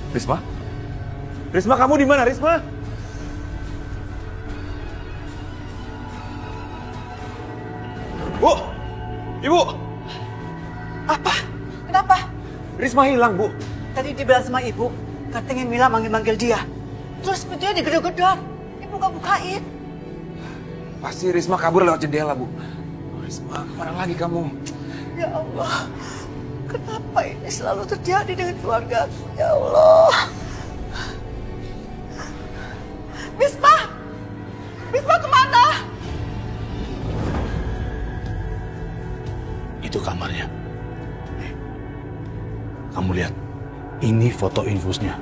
Risma? Risma, kamu di mana, Risma? Bu! Ibu! Apa? Kenapa? Risma hilang, Bu. Tadi dibilang sama ibu, katanya Mila manggil-manggil dia. Terus pintunya digedor-gedor. Ibu gak bukain. Pasti Risma kabur lewat jendela, Bu. Risma, kemana lagi kamu? Ya Allah, kenapa ini selalu terjadi dengan keluarga aku, ya Allah. Bisma! Bisma kemana? Itu kamarnya. Kamu lihat, ini foto infusnya.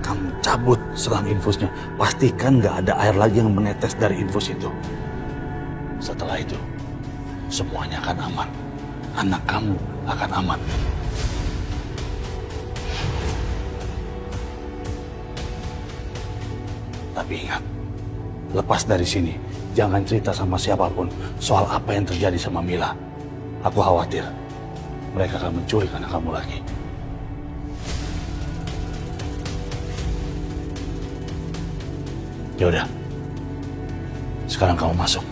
Kamu cabut selang infusnya. Pastikan nggak ada air lagi yang menetes dari infus itu. Setelah itu, semuanya akan aman. Anak kamu akan aman. Tapi ingat, lepas dari sini, jangan cerita sama siapapun soal apa yang terjadi sama Mila. Aku khawatir mereka akan menculik anak kamu lagi. Ya udah, sekarang kamu masuk.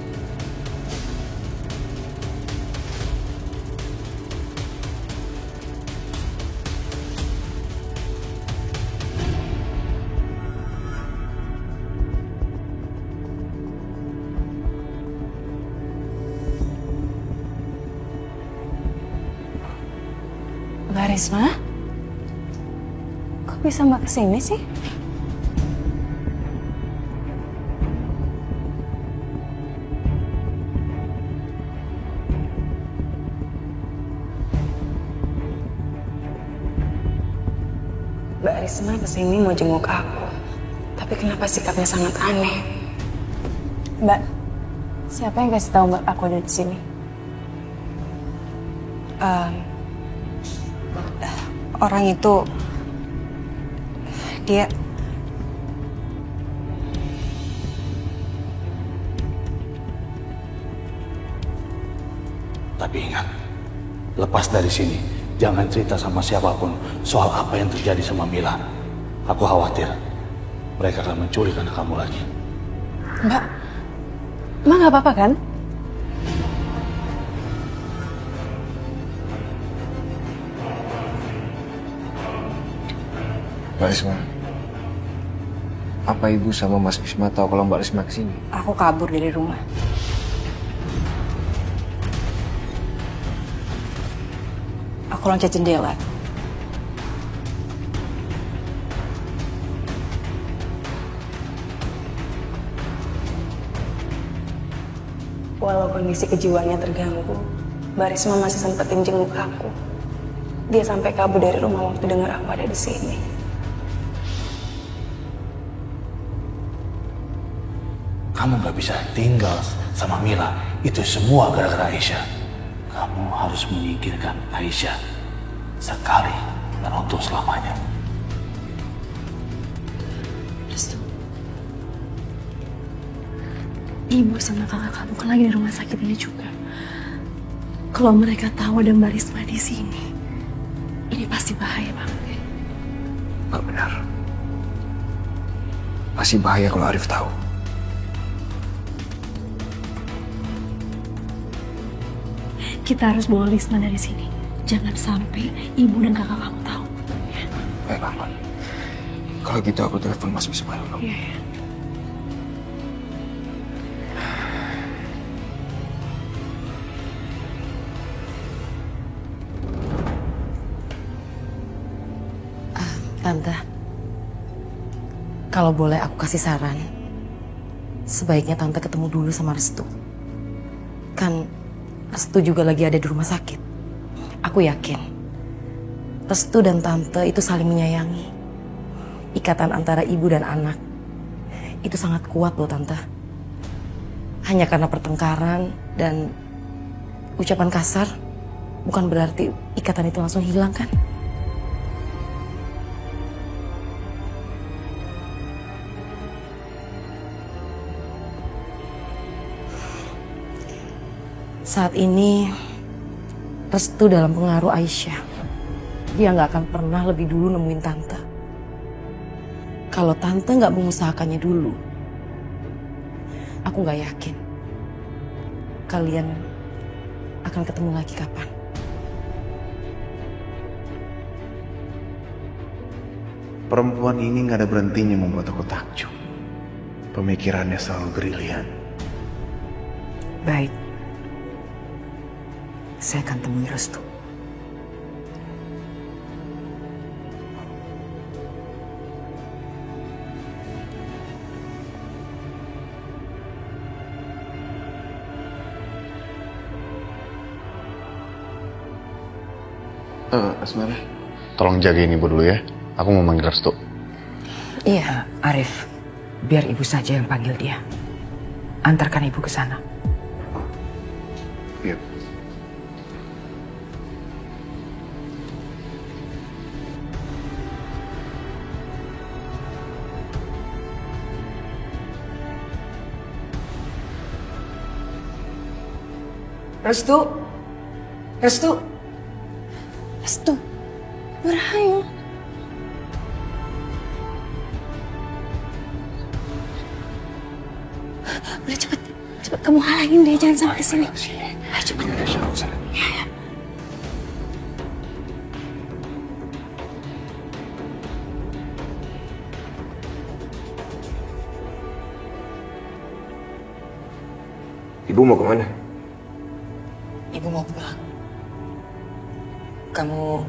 Mbak Risma? Kok bisa Mbak kesini sih? Mbak Risma kesini mau jenguk aku. Tapi kenapa sikapnya sangat aneh? Mbak, siapa yang kasih tahu Mbak aku ada di sini? Orang itu, dia... Tapi ingat, lepas dari sini, jangan cerita sama siapapun soal apa yang terjadi sama Mila. Aku khawatir mereka akan menculik anak kamu lagi. Mbak nggak apa-apa kan? Mbak Risma, apa Ibu sama Mas Bisma tahu kalau Mbak Risma kesini? Aku kabur dari rumah. Aku loncat jendela. Walau kondisi kejiwaannya terganggu, Mbak Risma masih sempetin jenguk aku. Dia sampai kabur dari rumah waktu dengar aku ada di sini. Kamu gak bisa tinggal sama Mila. Itu semua gara-gara Aisyah. Kamu harus menyingkirkan Aisyah sekali dan untuk selamanya. Restu, Ibu sama kakak kamu kan lagi di rumah sakit ini juga. Kalau mereka tahu ada Mbak Risma di sini, ini pasti bahaya banget. Mbak benar. Pasti bahaya kalau Arif tahu. Kita harus bawa Risma dari sini. Jangan sampai ibu dan kakak kamu tahu. Baik, Mbak. Kalau gitu aku telepon Mas Bisma dulu. Iya, iya. Tante, kalau boleh aku kasih saran, sebaiknya Tante ketemu dulu sama Restu. Kan Restu juga lagi ada di rumah sakit. Aku yakin Restu dan Tante itu saling menyayangi. Ikatan antara ibu dan anak itu sangat kuat loh Tante. Hanya karena pertengkaran dan ucapan kasar, bukan berarti ikatan itu langsung hilang kan? Saat ini Restu dalam pengaruh Aisyah. Dia nggak akan pernah lebih dulu nemuin Tante. Kalau tante nggak mengusahakannya dulu, aku nggak yakin kalian akan ketemu lagi kapan. Perempuan ini nggak ada berhentinya membuat aku takjub. Pemikirannya selalu brilian. Baik. Saya akan temui Restu. Asmara. Tolong jagain ibu dulu ya. Aku mau manggil Restu. Iya, Arif. Biar ibu saja yang panggil dia. Antarkan ibu ke sana. Iya. Restu. Restu. Restu, Rahayu. Udah cepet, cepet kamu halangin dia, jangan sampai kesini. Ayo cepet. Ya. Ibu mau kemana? Ibu mau pulang. Kamu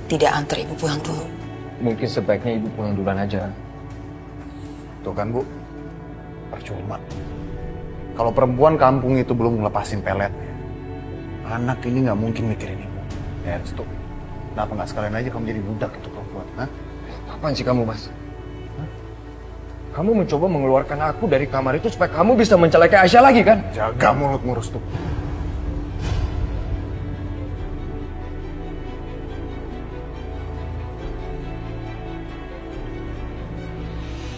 tidak antar ibu pulang dulu. Mungkin sebaiknya ibu pulang duluan aja. Tuh kan Bu, percuma. Kalau perempuan kampung itu belum ngelepasin peletnya, anak ini nggak mungkin mikirin ibu. Ya, stop. Kenapa nggak sekalian aja kamu jadi budak itu perempuan? Hah? Apaan sih kamu, Mas? Hah? Kamu mencoba mengeluarkan aku dari kamar itu supaya kamu bisa mencelakai Aisyah lagi kan? Jaga mulutmu, Restu.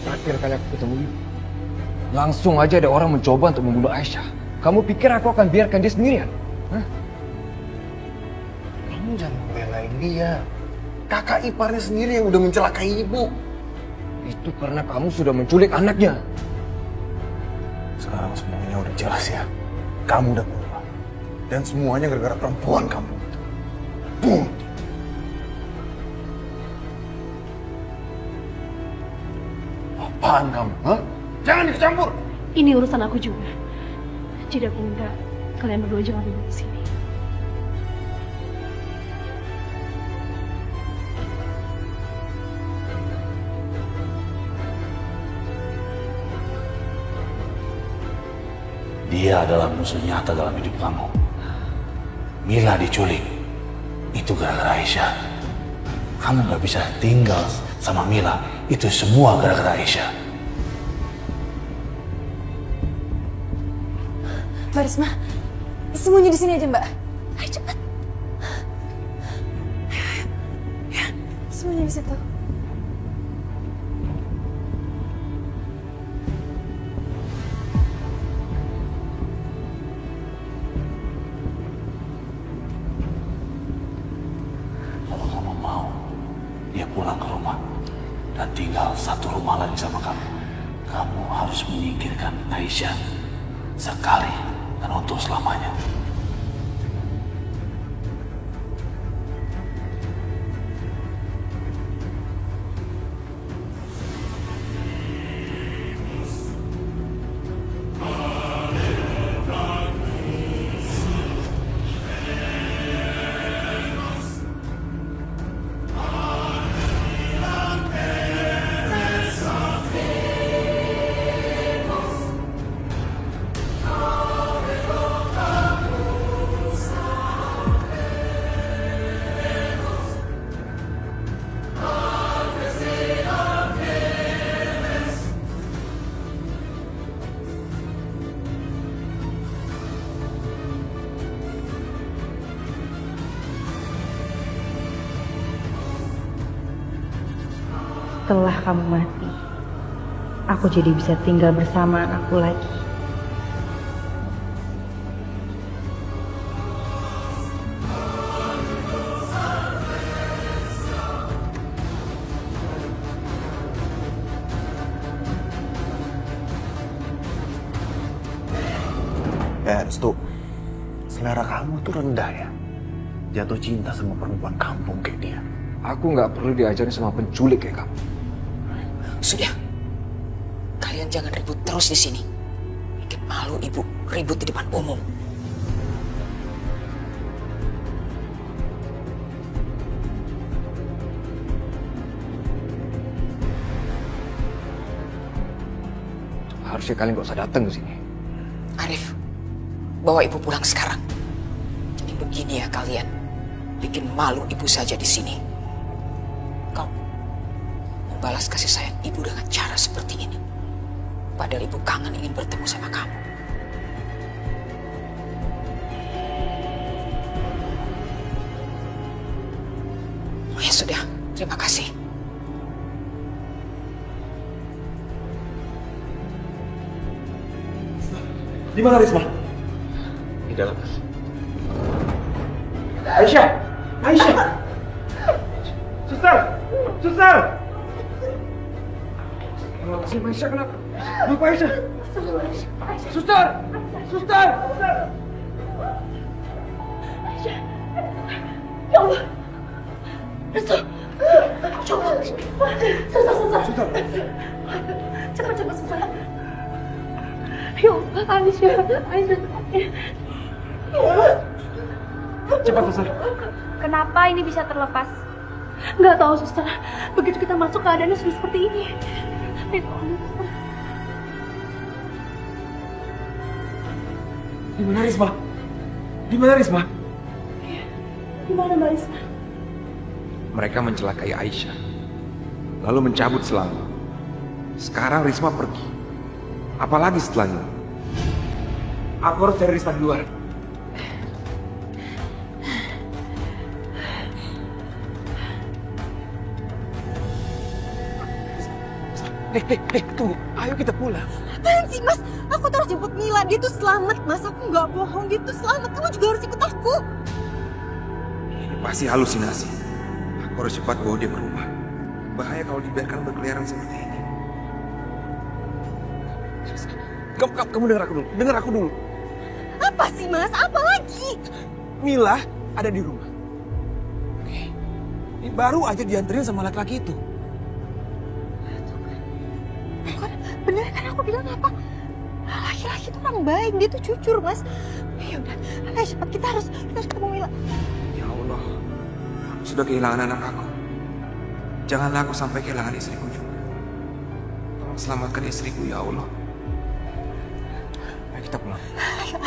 Terakhir kali aku ketemu ibu, langsung aja ada orang mencoba untuk membunuh Aisyah. Kamu pikir aku akan biarkan dia sendirian? Hah? Kamu jangan belain dia. Kakak iparnya sendiri yang udah mencelakai ibu. Itu karena kamu sudah menculik anaknya. Sekarang semuanya udah jelas ya. Kamu udah berubah. Dan semuanya gara-gara perempuan kamu itu. Boom. Apaan kamu? Hah? Jangan ikut campur. Ini urusan aku juga. Jadi aku minta kalian berdua jangan ribut di sini. Dia adalah musuh nyata dalam hidup kamu. Mila diculik. Itu gara-gara Aisyah. Kamu gak bisa tinggal sama Mila. Itu semua gara-gara Aisyah. Mbak Risma, semuanya di sini aja Mbak. Ayo cepat. Ya, semuanya di situ. Kalau kamu mau, dia pulang ke rumah dan tinggal satu rumah lagi sama kamu. Kamu harus menyingkirkan Aisyah sekali dan untuk selamanya. Setelah kamu mati, aku jadi bisa tinggal bersama anakku lagi. Restu, selera kamu tuh rendah ya. Jatuh cinta sama perempuan kampung kayak dia. Aku nggak perlu diajarin sama penculik kayak kamu. Sudah. Kalian jangan ribut terus di sini. Bikin malu ibu ribut di depan umum. Harusnya kalian gak usah datang ke sini. Arif, bawa ibu pulang sekarang. Jadi begini ya kalian. Bikin malu ibu saja di sini. Kau membalas kasih sayang ibu dengan cara seperti ini. Padahal ibu kangen ingin bertemu sama kamu. Ya sudah, terima kasih. Di mana Risma? Di dalam. Aisyah! Aisyah! Suster! Suster! Si Aisyah kenapa? Kenapa Aisyah? Suster! Suster! Ya Allah. Restu. Coba. Susah. Cepat susah. Yuk, Aisyah. Cepat suster. Kenapa ini bisa terlepas? Nggak tahu, suster. Begitu kita masuk keadaannya sudah seperti ini. Ayo, suster. Di mana Risma? Di mana Risma? Di mana Mbak Risma? Mereka mencelakai Aisyah, lalu mencabut selangnya. Sekarang Risma pergi. Apalagi setelahnya? Aku harus cari Risma di luar. Dek, tunggu. Ayo kita pulang. Apaan sih, Mas? Aku terus jemput Mila. Dia tuh selamat, Mas. Aku nggak bohong. Dia tuh selamat. Kamu juga harus ikut aku. Ini pasti halusinasi. Aku harus cepat bawa dia ke rumah. Bahaya kalau dibiarkan berkeliaran seperti ini. Kamu dengar aku dulu. Dengar aku dulu. Apa sih, Mas? Apa lagi? Mila ada di rumah. Oke. Ini baru aja dianterin sama laki-laki itu. Bener kan aku bilang apa? Laki-laki itu orang baik. Dia tuh jujur, Mas. Ya udah, ayo cepat. Kita harus ketemu Mila. Ya Allah, aku sudah kehilangan anak aku. Janganlah aku sampai kehilangan istriku juga. Tolong selamatkan istriku, ya Allah. Ayo kita pulang. Ayo.